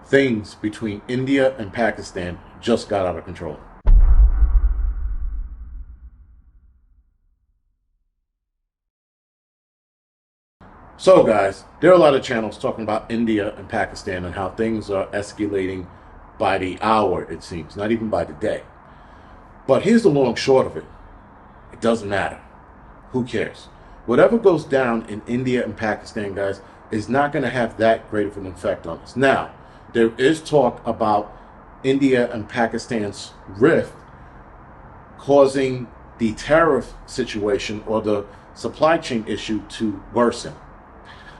things between India and Pakistan just got out of control. So guys, there are a lot of channels talking about India and Pakistan and how things are escalating by the hour, it seems, not even by the day. But here's the long short of it. It doesn't matter. Who cares? Whatever goes down in India and Pakistan, guys, is not going to have that great of an effect on us. Now, there is talk about India and Pakistan's rift causing the tariff situation or the supply chain issue to worsen.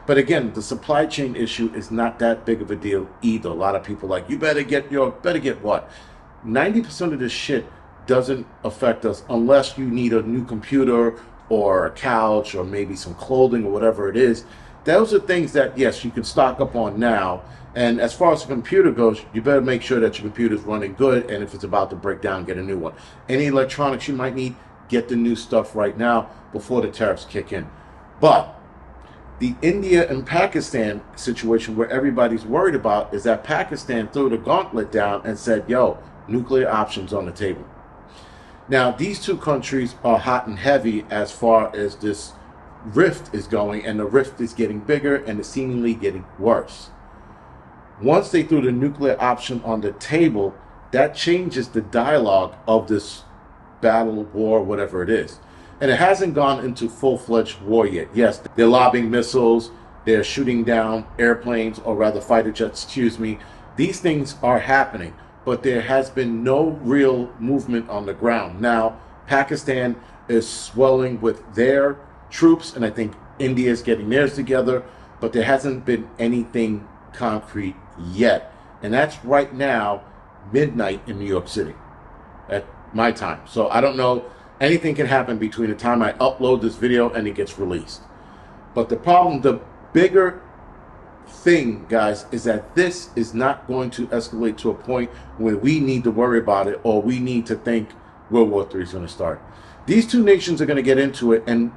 But again, the supply chain issue is not that big of a deal either. A lot of people are like, you better get what? 90% of this shit doesn't affect us unless you need a new computer or a couch or maybe some clothing or whatever it is. Those are things that, yes, you can stock up on now. And as far as the computer goes, you better make sure that your computer is running good. And if it's about to break down, get a new one. Any electronics you might need, get the new stuff right now before the tariffs kick in. But the India and Pakistan situation where everybody's worried about is that Pakistan threw the gauntlet down and said, yo, nuclear options on the table. Now, these two countries are hot and heavy as far as this rift is going, and the rift is getting bigger and it's seemingly getting worse. Once they threw the nuclear option on the table, that changes the dialogue of this battle, war, whatever it is. And it hasn't gone into full-fledged war yet. Yes, they're lobbing missiles, they're shooting down airplanes, or rather fighter jets, excuse me. These things are happening, but there has been no real movement on the ground. Now, Pakistan is swelling with their troops, and I think India is getting theirs together, but there hasn't been anything concrete yet. And that's right now, midnight in New York City at my time. So I don't know. Anything can happen between the time I upload this video and it gets released. But the problem, the bigger thing, guys, is that this is not going to escalate to a point where we need to worry about it or we need to think World War III is going to start. These two nations are going to get into it, and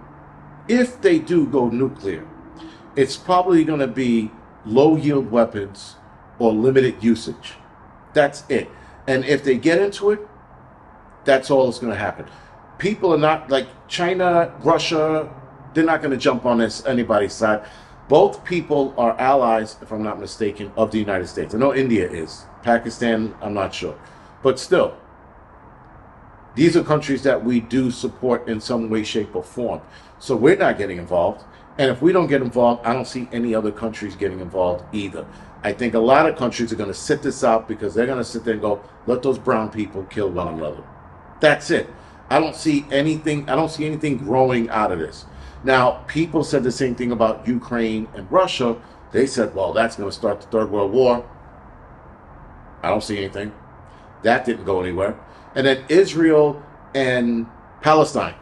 if they do go nuclear, it's probably going to be low-yield weapons or limited usage. That's it. And if they get into it, that's all that's going to happen. People are not, like China, Russia, they're not going to jump on anybody's side. Both people are allies, if I'm not mistaken, of the United States. I know India is. Pakistan, I'm not sure. But still, these are countries that we do support in some way, shape, or form. So we're not getting involved. And if we don't get involved, I don't see any other countries getting involved either. I think a lot of countries are going to sit this out because they're going to sit there and go, let those brown people kill one another. That's it. I don't see anything growing out of this. Now, people said the same thing about Ukraine and Russia. They said, well, that's going to start the Third World War. I don't see anything. That didn't go anywhere. And then Israel and Palestine.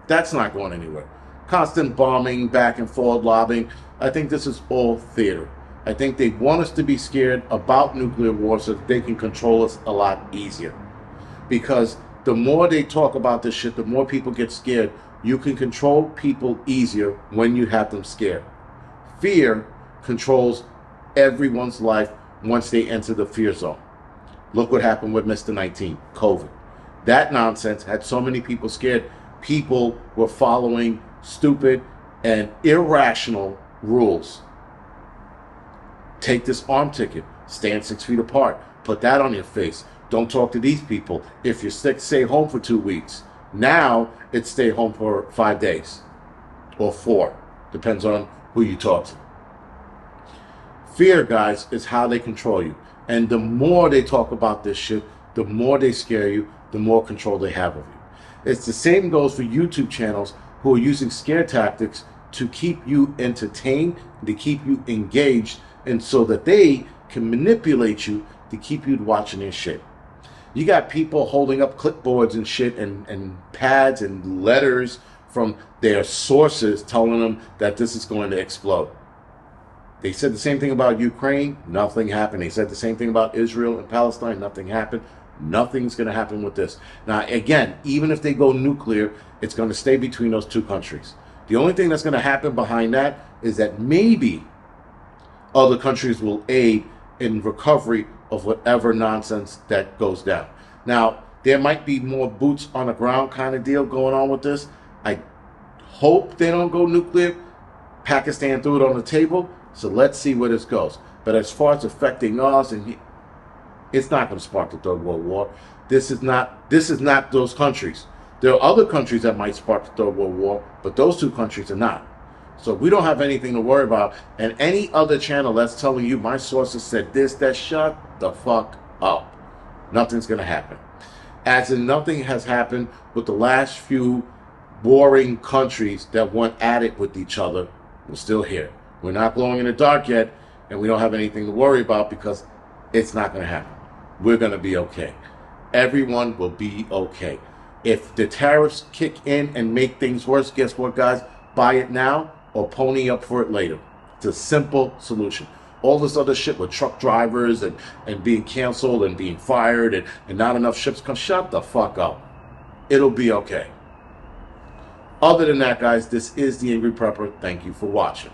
That's not going anywhere. Constant bombing, back and forth, lobbing. I think this is all theater. I think they want us to be scared about nuclear war so that they can control us a lot easier. Because the more they talk about this shit, the more people get scared. You can control people easier when you have them scared. Fear controls everyone's life once they enter the fear zone. Look what happened with Mr. 19, COVID. That nonsense had so many people scared. People were following stupid and irrational rules. Take this arm ticket. Stand 6 feet apart. Put that on your face. Don't talk to these people. If you're sick, stay home for 2 weeks. Now, it's stay home for 5 days. Or 4. Depends on who you talk to. Fear, guys, is how they control you. And the more they talk about this shit, the more they scare you, the more control they have of you. It's the same goes for YouTube channels who are using scare tactics to keep you entertained, to keep you engaged, and so that they can manipulate you to keep you watching their shit. You got people holding up clipboards and shit and pads and letters from their sources telling them that this is going to explode. They said the same thing about Ukraine, nothing happened. They said the same thing about Israel and Palestine, nothing happened. Nothing's going to happen with this. Now, again, even if they go nuclear, it's going to stay between those two countries. The only thing that's going to happen behind that is that maybe other countries will aid in recovery of whatever nonsense that goes down. Now, there might be more boots on the ground kind of deal going on with this. I hope they don't go nuclear. Pakistan threw it on the table, so let's see where this goes. But as far as affecting us, it's not going to spark the Third World War. This is not those countries. There are other countries that might spark the Third World War, but those two countries are not. So we don't have anything to worry about. And any other channel that's telling you my sources said this, that, shut the fuck up. Nothing's going to happen. As in, nothing has happened with the last few warring countries that went at it with each other. We're still here. We're not glowing in the dark yet, and we don't have anything to worry about because it's not going to happen. We're going to be okay. Everyone will be okay. If the tariffs kick in and make things worse, guess what, guys? Buy it now or pony up for it later. It's a simple solution. All this other shit with truck drivers and being canceled and being fired and not enough ships come, shut the fuck up. It'll be okay. Other than that, guys, this is the Angry Prepper. Thank you for watching.